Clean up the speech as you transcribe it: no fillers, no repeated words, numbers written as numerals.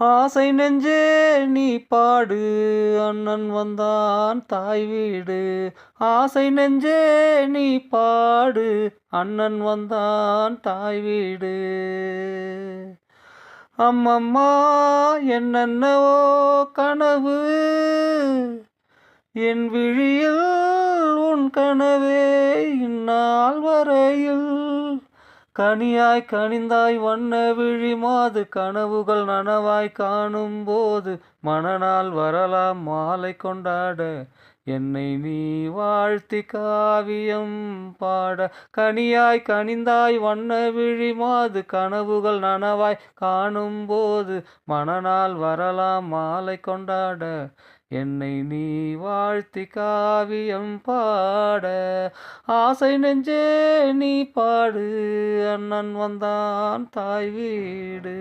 ஆசை நெஞ்சே நீ பாடு, அண்ணன் வந்தான் தாய் வீடு. ஆசை நெஞ்சே நீ பாடு, அண்ணன் வந்தான் தாய் வீடு. அம்மம்மா என்னென்னவோ கனவு, என் விழியில் உன் கனவே இந்நாள் வரையில். கனியாய் கனிந்தாய் வண்ண விழி மாது, கனவுகள் நனவாய் காணும் போது மணநாள் வரலாம் மாலை கொண்டாட. என்னை நீ வாழ்த்தி காவியம் பாட. கனியாய் கனிந்தாய் வண்ண விழி மாது, கனவுகள் நனவாய் காணும் போது மணநாள் வரலாம் மாலை கொண்டாட. என்னை நீ வாழ்த்தி காவியம் பாட. ஆசை நெஞ்சே நீ பாடு, அண்ணன் வந்தான் தாய் வீடு.